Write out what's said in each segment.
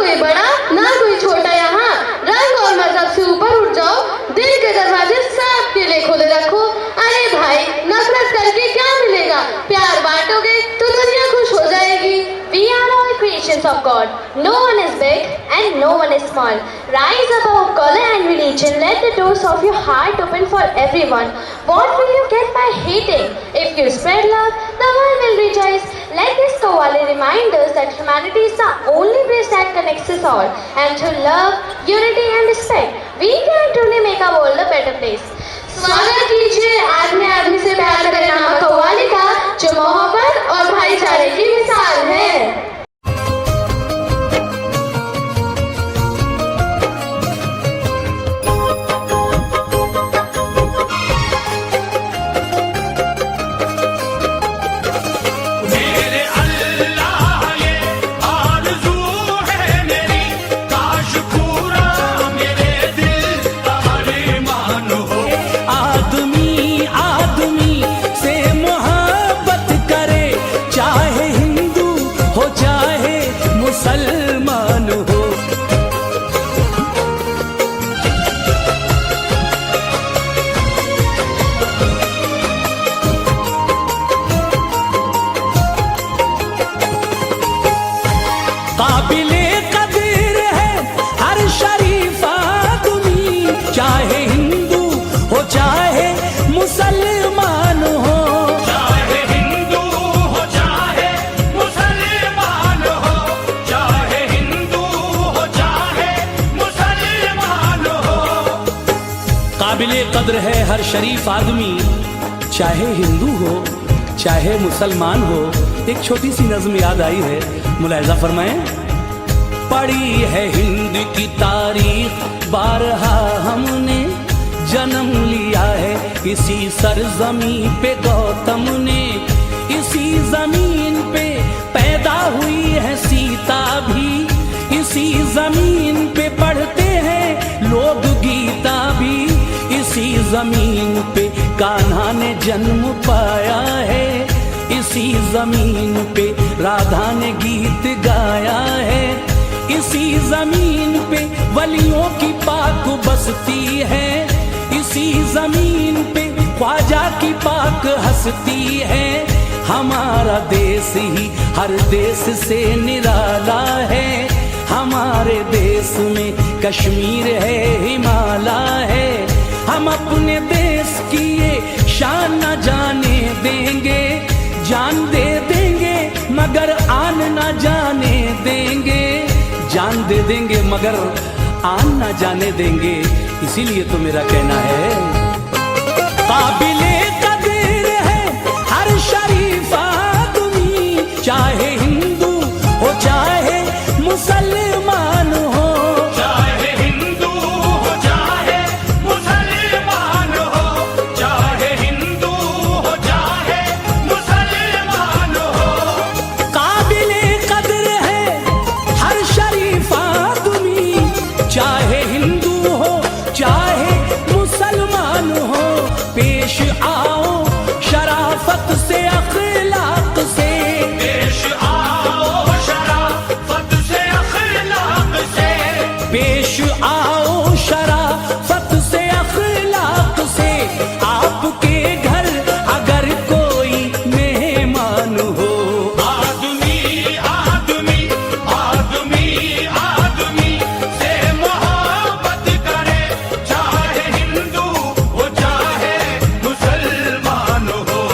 कोई बड़ा ना कोई छोटा, यहाँ रंग और मजहब से ऊपर उठ जाओ, दिल के दरवाजे सबके लिए खोले रखो। अरे भाई, नफरत करके क्या मिलेगा, प्यार बांटोगे तो दुनिया खुश हो जाएगी। We are all creations of God. No one is big and no one is small. Rise above color and religion. Let the doors of your heart open for everyone. What will you get by hating? If you spread love, the world will rejoice. Let this Qawwali remind us that humanity is the only place that connects us all. And through love, unity and respect, we can truly make our world a better place. स्वागत कीजिए आदमी आदमी से प्यार करे नामक कव्वाली का, जो मोहब्बत और भाईचारे की मिसाल है। काबिले कदर है हर शरीफ आदमी, चाहे हिंदू हो चाहे मुसलमान हो। चाहे हिंदू हो चाहे मुसलमान हो, चाहे हिंदू हो चाहे मुसलमान हो। काबिले कदर है हर शरीफ आदमी, चाहे हिंदू हो चाहे मुसलमान हो। एक छोटी सी नज्म याद आई है, मुलाहिजा फरमाएं। पढ़ी है हिंद की तारीख बारहा हमने, जन्म लिया है इसी सरजमी पे गौतम ने। इसी जमीन पे पैदा हुई है सीता भी, इसी जमीन पे पढ़ते हैं लोग गीता भी। इसी जमीन पे कान्हा ने जन्म पाया है, इसी जमीन पे राधा ने गीत गाया है। इसी जमीन पे वलियों की पाक बसती है, इसी जमीन पे ख्वाजा की पाक हस्ती है। हमारा देश ही हर देश से निराला है, हमारे देश में कश्मीर है हिमालय है। हम अपने देश की ये शान न जाने देंगे, जान दे देंगे मगर आन न जाने देंगे, जान दे देंगे मगर आन न जाने देंगे। इसीलिए तो मेरा कहना है, काबिले कदर है हर शरीफ आदमी, चाहे हिंदू हो चाहे मुसलमान हो। चाहे हिंदू हो चाहे मुसलमान हो, चाहे हिंदू हो चाहे मुसलमान हो। काबिले कदर है हर शरीफ आदमी, चाहे हिंदू हो चाहे मुसलमान हो। पेश आओ शराफत से अखलाक से, पेश आओ शराफत से अखलाक से, पेश आओ शराफत से अखलाक से। आपके घर अगर कोई मेहमान हो, आदमी आदमी आदमी आदमी से मोहब्बत करे, चाहे हिंदू हो चाहे मुसलमान हो।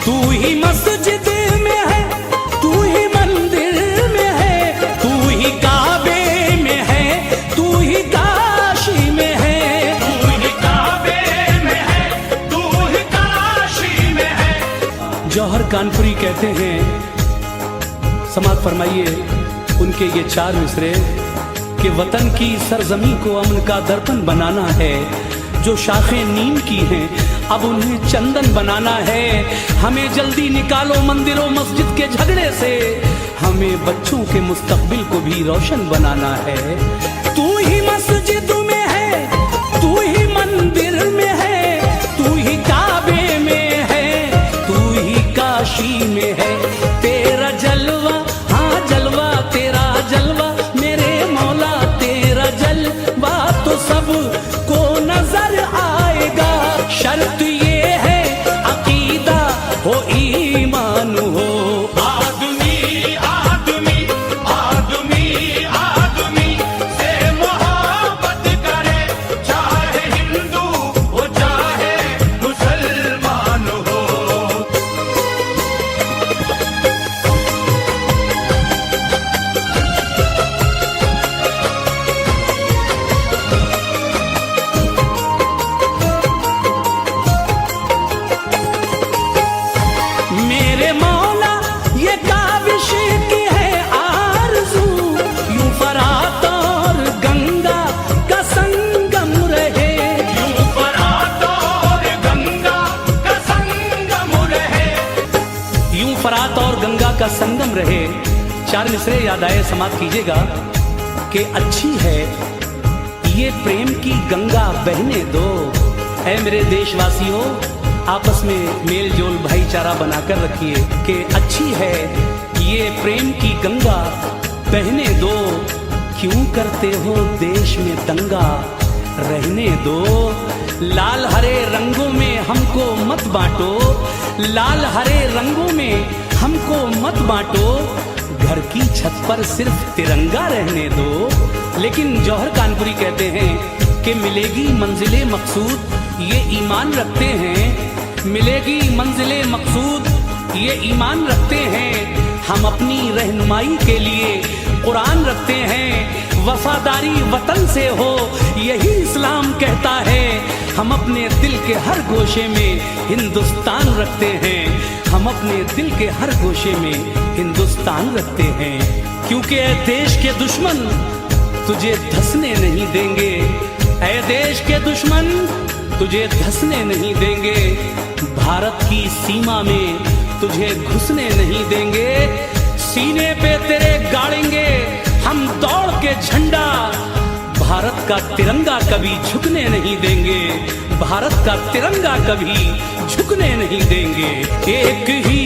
तू ही मस्जिद में है, तू ही मंदिर में है, तू ही काबे में है, तू ही काशी में है। तू ही काबे में है, तू ही काशी में है। जौहर कानपुरी कहते हैं, समाज फरमाइए उनके ये चार मिसरे कि वतन की सरजमी को अमन का दर्पण बनाना है। जो शाखें नीम की हैं अब उन्हें चंदन बनाना है। हमें जल्दी निकालो मंदिरों मस्जिद के झगड़े से, हमें बच्चों के मुस्तकबिल को भी रोशन बनाना है। तू ही मस्जिद में है, तू ही मंदिर में है, तू ही काबे में है, तू ही काशी में है। तेरा जलवा, हाँ जलवा, तेरा जलवा मेरे मौला, तेरा जलवा तो सब को नजर आएगा। शर्त ये है अकीदा हो, ईमान हो। आदमी आदमी आदमी आदमी से मोहब्बत करे, चाहे हिंदू हो चाहे मुसलमान हो। मेरे मौला ये काविश की है आरज़ू, यूं फरात और गंगा का संगम रहे। यूं फरात और गंगा का संगम रहे। यूं फरात और गंगा का संगम रहे। चार मिसरे याद आए, समाप्त कीजिएगा कि अच्छी है ये प्रेम की गंगा बहने दो। ऐ मेरे देशवासियों, आपस में मेल जोल भाईचारा बनाकर रखिए कि अच्छी है ये प्रेम की गंगा बहने दो। क्यों करते हो देश में दंगा, रहने दो। लाल हरे रंगों में हमको मत बांटो, लाल हरे रंगों में हमको मत बांटो। घर की छत पर सिर्फ तिरंगा रहने दो। लेकिन जौहर कानपुरी कहते हैं कि मिलेगी मंजिले मकसूद ये ईमान रखते हैं, मिलेगी मंजिले मकसूद ये ईमान रखते हैं। हम अपनी रहनुमाई के लिए कुरान रखते हैं। वफादारी वतन से हो यही इस्लाम कहता है। हम अपने दिल के हर गोशे में हिंदुस्तान रखते हैं, हम अपने दिल के हर गोशे में हिंदुस्तान रखते हैं। क्योंकि ऐ देश के दुश्मन तुझे धंसने नहीं देंगे, ऐ देश के दुश्मन तुझे धंसने नहीं देंगे। भारत की सीमा में तुझे घुसने नहीं देंगे। सीने पे तेरे गाड़ेंगे हम दौड़ के झंडा। भारत का तिरंगा कभी झुकने नहीं देंगे, भारत का तिरंगा कभी झुकने नहीं देंगे। एक ही